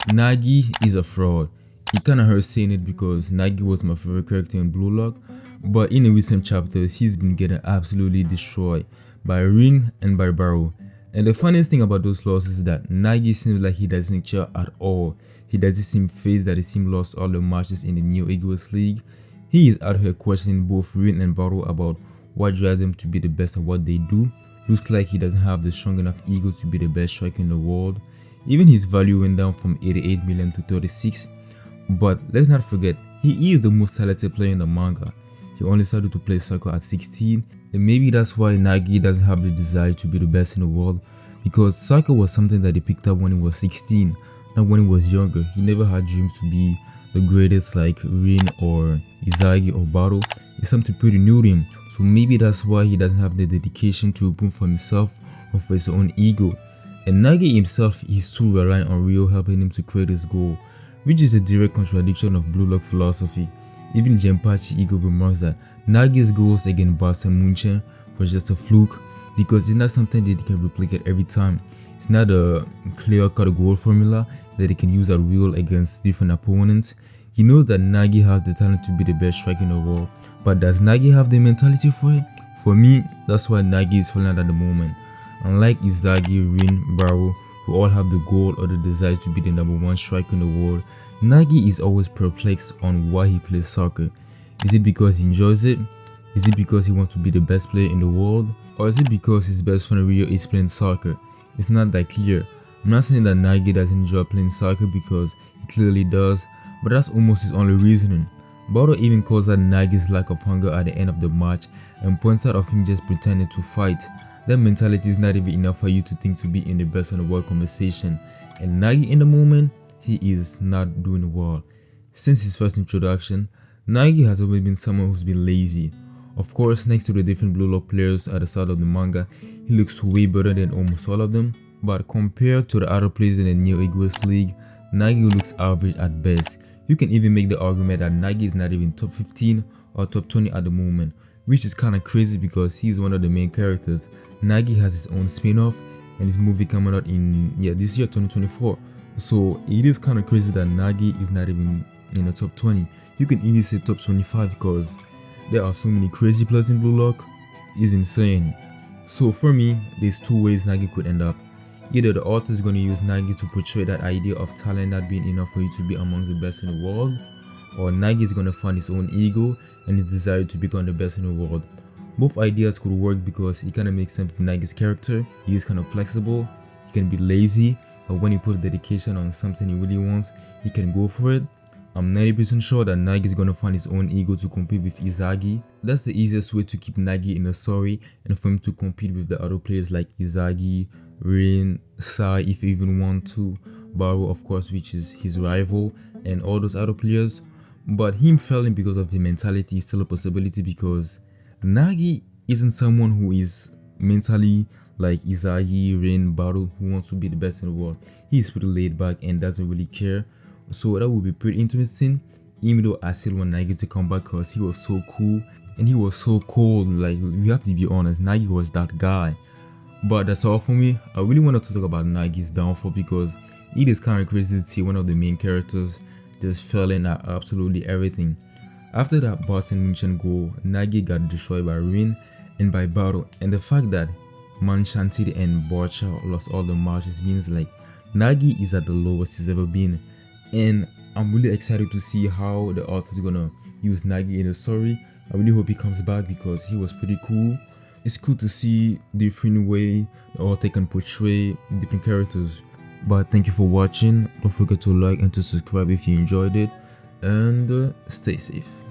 Nagi is a fraud. It kinda hurts saying it because Nagi was my favorite character in Blue Lock, but in the recent chapters, he's been getting absolutely destroyed by Rin and by Barou. And the funniest thing about those losses is that Nagi seems like he doesn't care at all. He doesn't seem phased that his team lost all the matches in the Neo Eagles League. He is out here questioning both Rin and Barou about what drives them to be the best at what they do. Looks like he doesn't have the strong enough ego to be the best striker in the world. Even his value went down from 88 million to 36. But let's not forget, he is the most talented player in the manga. He only started to play soccer at 16, and maybe that's why Nagi doesn't have the desire to be the best in the world, because soccer was something that he picked up when he was 16, not when he was younger. He never had dreams to be the greatest like Rin or Izagi or Barou. It's something pretty new to him, so maybe that's why he doesn't have the dedication to improve for himself or for his own ego. And Nagi himself is too reliant on Rio helping him to create his goal, which is a direct contradiction of Blue Lock philosophy. Even Genpachi Ego remarks that Nagi's goals against Bayern Munchen was just a fluke because it's not something that he can replicate every time. It's not a clear-cut goal formula that he can use at will against different opponents. He knows that Nagi has the talent to be the best striker in the world, but does Nagi have the mentality for it? For me, that's why Nagi is falling out at the moment. Unlike Izagi, Rin, Barou, who all have the goal or the desire to be the #1 striker in the world, Nagi is always perplexed on why he plays soccer. Is it because he enjoys it? Is it because he wants to be the best player in the world? Or is it because his best friend Rio is playing soccer? It's not that clear. I'm not saying that Nagi doesn't enjoy playing soccer because he clearly does, but that's almost his only reasoning. Barou even calls out Nagi's lack of hunger at the end of the match and points out of him just pretending to fight. That mentality is not even enough for you to think to be in the best in the world conversation, and Nagi in the moment, he is not doing well. Since his first introduction, Nagi has always been someone who's been lazy. Of course, next to the different Blue Lock players at the start of the manga, he looks way better than almost all of them, but compared to the other players in the Neo Eagles League, Nagi looks average at best. You can even make the argument that Nagi is not even top 15 or top 20 at the moment, which is kinda crazy because he is one of the main characters. Nagi has his own spin-off and his movie coming out in this year 2024. So it is kinda crazy that Nagi is not even in the top 20. You can even say top 25 because there are so many crazy players in Blue Lock. It's insane. So for me, there's two ways Nagi could end up. Either the author is going to use Nagi to portray that idea of talent not being enough for you to be amongst the best in the world, or Nagi is going to find his own ego and his desire to become the best in the world. Both ideas could work because it kind of makes sense with Nagi's character. He is kind of flexible, he can be lazy, but when he puts dedication on something he really wants, he can go for it. I'm 90% sure that Nagi is going to find his own ego to compete with Izagi. That's the easiest way to keep Nagi in the story and for him to compete with the other players like Izagi, Rin, Sai if you even want to, Barou of course, which is his rival, and all those other players. But him failing because of the mentality is still a possibility because Nagi isn't someone who is mentally like Izagi, Rin, Barou, who wants to be the best in the world. He's pretty laid back and doesn't really care. So that would be pretty interesting, even though I still want Nagi to come back because he was so cool and he was so cold. Like, we have to be honest, Nagi was that guy. But that's all for me. I really wanted to talk about Nagi's downfall because it is kind of crazy to see one of the main characters just failing at absolutely everything. After that Bayern Munchen goal, Nagi got destroyed by Rin and by Barou, and the fact that Manchanti and Borcha lost all the matches means like Nagi is at the lowest he's ever been. And I'm really excited to see how the author is gonna use Nagi in the story. I really hope he comes back because he was pretty cool. It's cool to see different way the author can portray different characters. But thank you for watching. Don't forget to like and to subscribe if you enjoyed it, and stay safe.